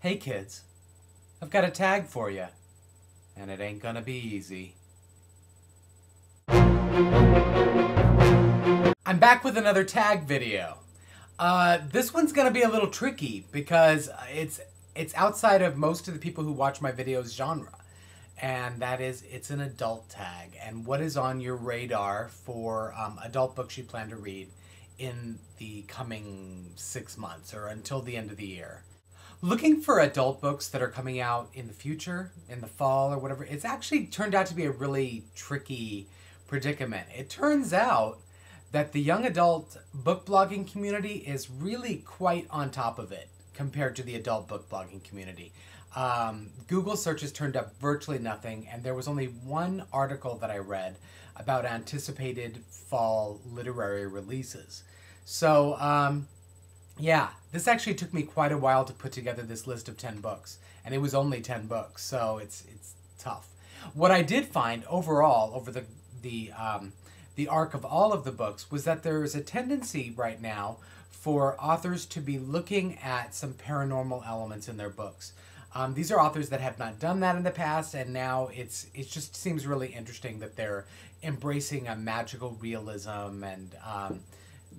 Hey kids, I've got a tag for you, and it ain't gonna be easy. I'm back with another tag video. This one's gonna be a little tricky because it's outside of most of the people who watch my videos genre. And that is, it's an adult tag. And what is on your radar for adult books you plan to read in the coming 6 months or until the end of the year? Looking for adult books that are coming out in the future, in the fall or whatever, it's actually turned out to be a really tricky predicament. It turns out that the young adult book blogging community is really quite on top of it compared to the adult book blogging community. Google searches turned up virtually nothing, and there was only one article that I read about anticipated fall literary releases. So, yeah, this actually took me quite a while to put together this list of 10 books, and it was only 10 books, so it's tough. What I did find overall over the arc of all of the books was that there is a tendency right now for authors to be looking at some paranormal elements in their books. These are authors that have not done that in the past, and now it just seems really interesting that they're embracing a magical realism and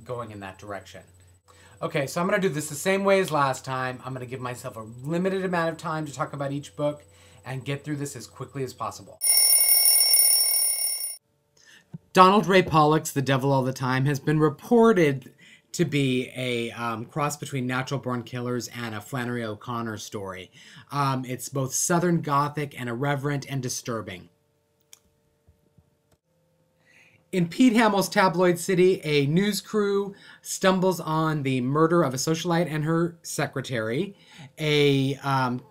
going in that direction. Okay, so I'm going to do this the same way as last time. I'm going to give myself a limited amount of time to talk about each book and get through this as quickly as possible. Donald Ray Pollock's The Devil All the Time has been reported to be a cross between Natural Born Killers and a Flannery O'Connor story. It's both Southern Gothic and irreverent and disturbing. In Pete Hamill's tabloid city, a news crew stumbles on the murder of a socialite and her secretary, a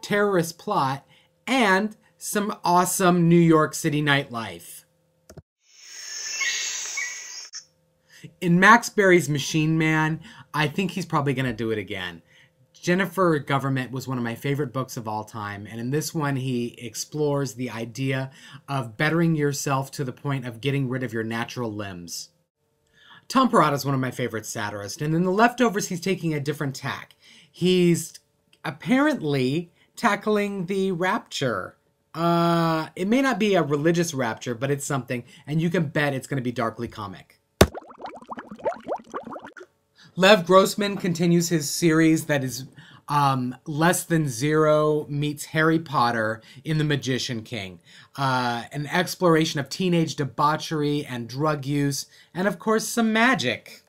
terrorist plot, and some awesome New York City nightlife. In Max Berry's Machine Man, I think he's probably going to do it again. Jennifer Government was one of my favorite books of all time, and in this one he explores the idea of bettering yourself to the point of getting rid of your natural limbs. Tom Perrotta is one of my favorite satirists, and in The Leftovers he's taking a different tack. He's apparently tackling the rapture. It may not be a religious rapture, but it's something, and you can bet it's going to be darkly comic. Lev Grossman continues his series that is Less Than Zero meets Harry Potter in The Magician King. An exploration of teenage debauchery and drug use, and of course some magic.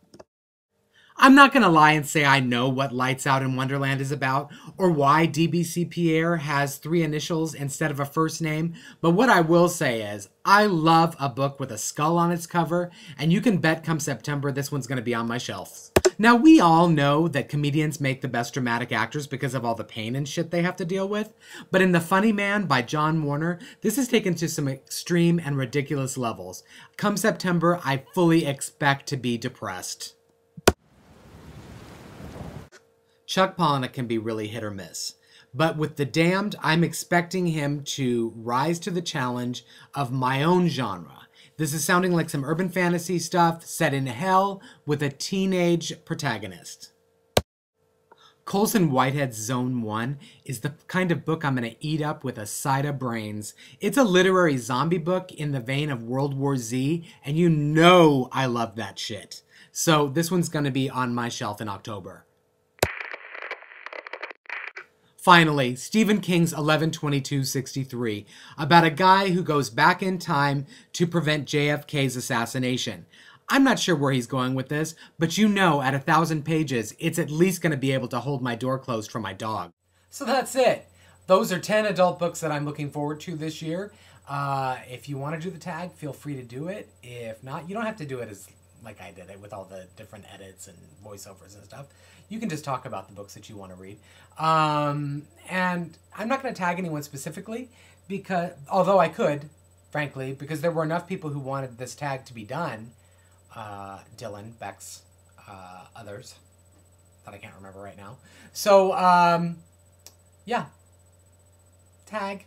I'm not going to lie and say I know what Lights Out in Wonderland is about, or why DBC Pierre has 3 initials instead of a first name, but what I will say is, I love a book with a skull on its cover, and you can bet come September this one's going to be on my shelf. Now, we all know that comedians make the best dramatic actors because of all the pain and shit they have to deal with, but in The Funny Man by John Warner, this is taken to some extreme and ridiculous levels. Come September, I fully expect to be depressed. Chuck Palahniuk can be really hit or miss. But with The Damned, I'm expecting him to rise to the challenge of my own genre. This is sounding like some urban fantasy stuff set in hell with a teenage protagonist. Colson Whitehead's Zone 1 is the kind of book I'm going to eat up with a side of brains. It's a literary zombie book in the vein of World War Z, and you know I love that shit. So this one's going to be on my shelf in October. Finally, Stephen King's 11/22/63, about a guy who goes back in time to prevent JFK's assassination. I'm not sure where he's going with this, but you know at 1,000 pages, it's at least going to be able to hold my door closed for my dog. So that's it. Those are 10 adult books that I'm looking forward to this year. If you want to do the tag, feel free to do it. If not, you don't have to do it as like I did it with all the different edits and voiceovers and stuff. You can just talk about the books that you want to read. And I'm not going to tag anyone specifically, because although I could, frankly, because there were enough people who wanted this tag to be done. Dylan, Bex, others that I can't remember right now. So, yeah. Tag.